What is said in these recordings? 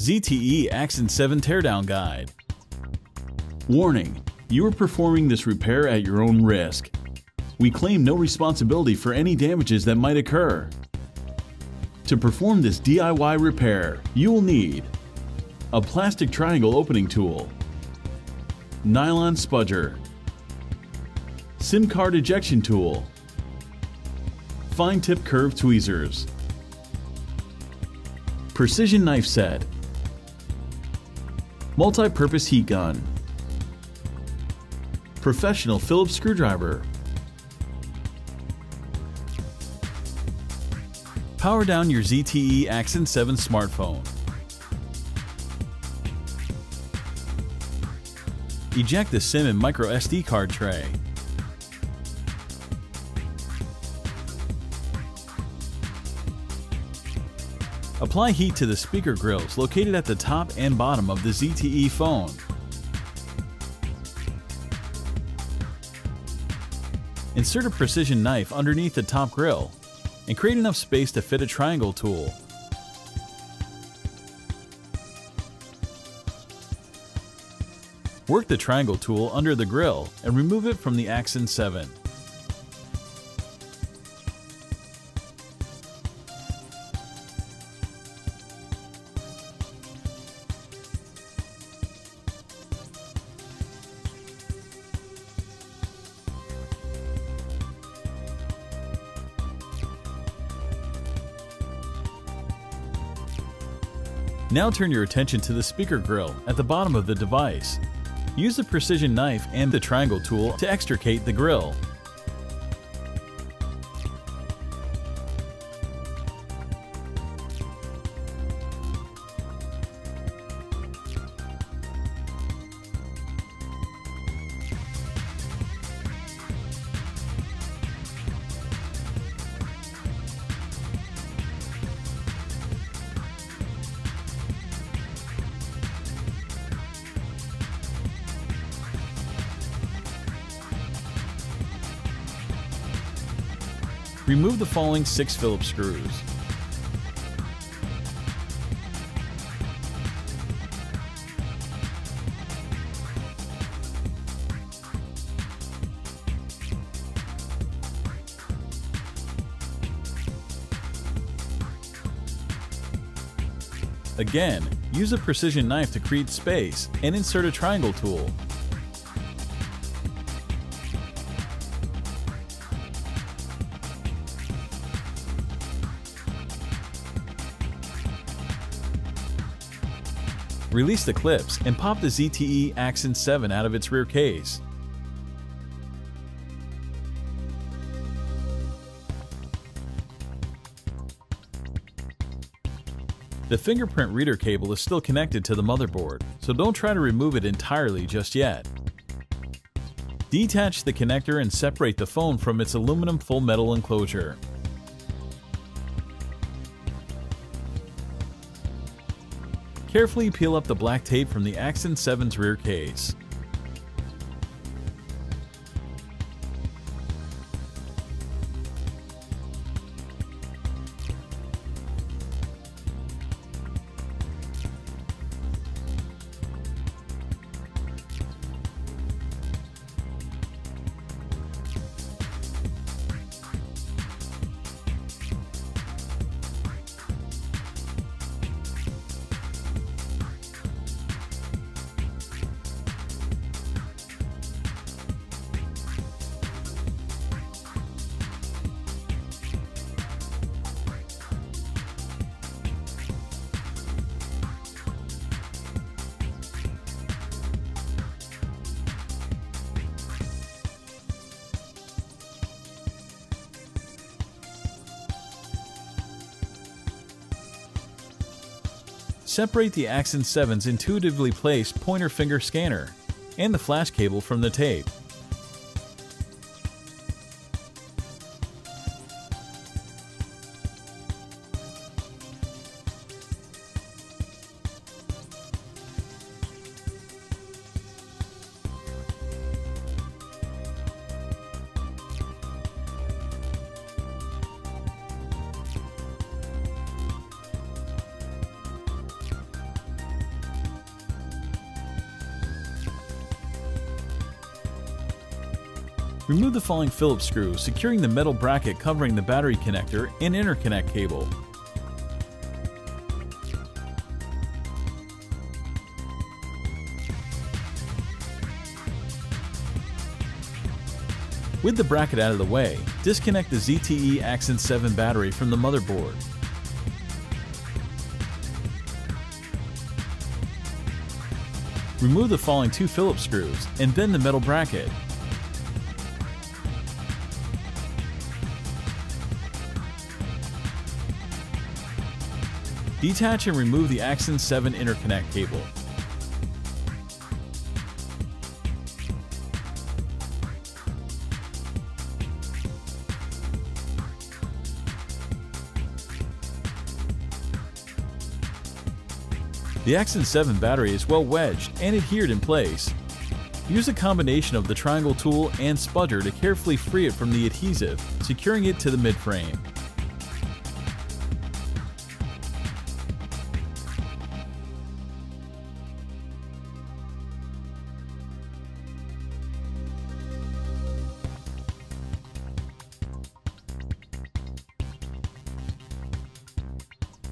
ZTE Axon 7 Teardown Guide. Warning: you are performing this repair at your own risk. We claim no responsibility for any damages that might occur. To perform this DIY repair, you will need a plastic triangle opening tool, nylon spudger, SIM card ejection tool, fine tip curved tweezers, precision knife set, multi-purpose heat gun, professional Phillips screwdriver. Power down your ZTE Axon 7 smartphone. Eject the SIM and micro SD card tray. Apply heat to the speaker grills located at the top and bottom of the ZTE phone. Insert a precision knife underneath the top grill and create enough space to fit a triangle tool. Work the triangle tool under the grill and remove it from the Axon 7. Now turn your attention to the speaker grill at the bottom of the device. Use the precision knife and the triangle tool to extricate the grill. Remove the following 6 Phillips screws. Again, use a precision knife to create space and insert a triangle tool. Release the clips and pop the ZTE Axon 7 out of its rear case. The fingerprint reader cable is still connected to the motherboard, so don't try to remove it entirely just yet. Detach the connector and separate the phone from its aluminum full metal enclosure. Carefully peel up the black tape from the Axon 7's rear case. Separate the Axon 7's intuitively placed pointer finger scanner and the flash cable from the tape. Remove the following Phillips screw, securing the metal bracket covering the battery connector and interconnect cable. With the bracket out of the way, disconnect the ZTE Axon 7 battery from the motherboard. Remove the following 2 Phillips screws and then the metal bracket. Detach and remove the Axon 7 interconnect cable. The Axon 7 battery is well wedged and adhered in place. Use a combination of the triangle tool and spudger to carefully free it from the adhesive, securing it to the midframe.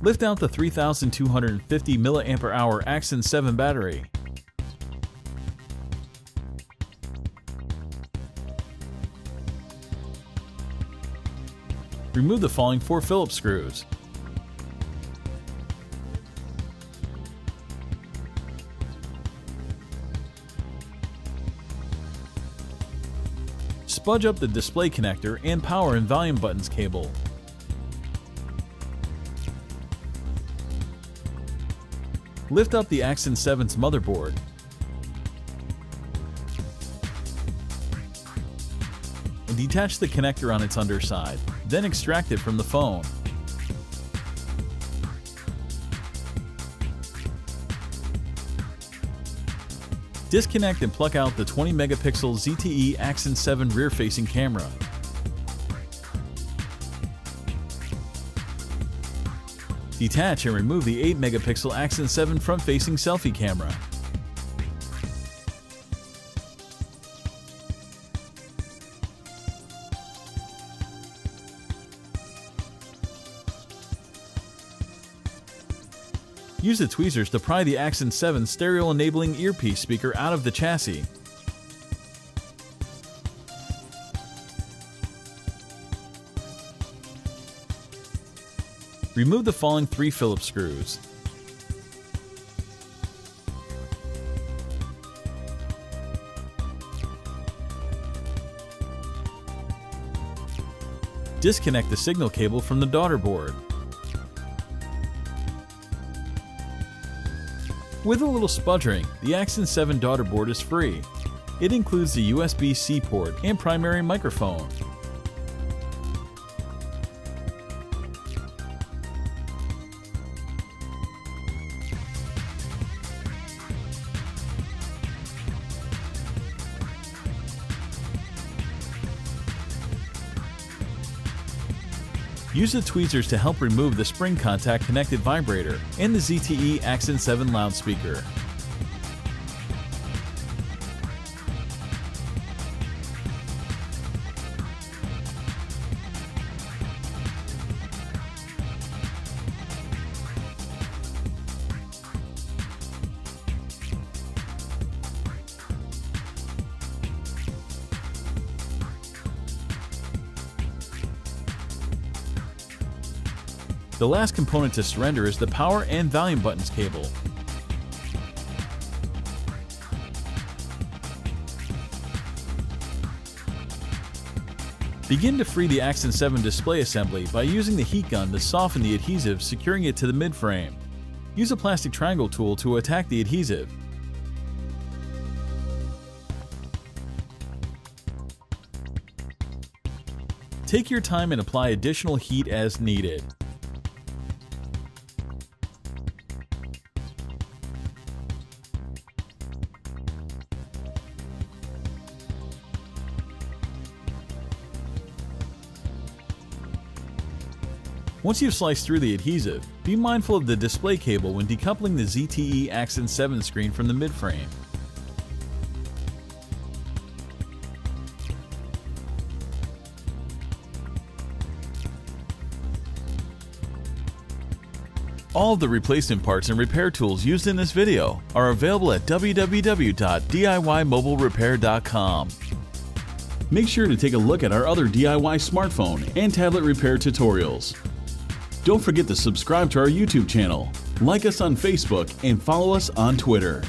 Lift out the 3250 mAh Axon 7 battery. Remove the following 4 Phillips screws. Spudge up the display connector and power and volume buttons cable. Lift up the Axon 7's motherboard. And detach the connector on its underside, then extract it from the phone. Disconnect and pluck out the 20 megapixel ZTE Axon 7 rear-facing camera. Detach and remove the 8 megapixel Axon 7 front-facing selfie camera. Use the tweezers to pry the Axon 7 stereo-enabling earpiece speaker out of the chassis. Remove the following 3 Phillips screws. Disconnect the signal cable from the daughter board. With a little sputtering, the Axon 7 daughter board is free. It includes the USB-C port and primary microphone. Use the tweezers to help remove the spring contact connected vibrator and the ZTE Axon 7 loudspeaker. The last component to surrender is the power and volume buttons cable. Begin to free the Axon 7 display assembly by using the heat gun to soften the adhesive, securing it to the midframe. Use a plastic triangle tool to attack the adhesive. Take your time and apply additional heat as needed. Once you've sliced through the adhesive, be mindful of the display cable when decoupling the ZTE Axon 7 screen from the midframe. All the replacement parts and repair tools used in this video are available at www.DIYMobileRepair.com. Make sure to take a look at our other DIY smartphone and tablet repair tutorials. Don't forget to subscribe to our YouTube channel, like us on Facebook, and follow us on Twitter.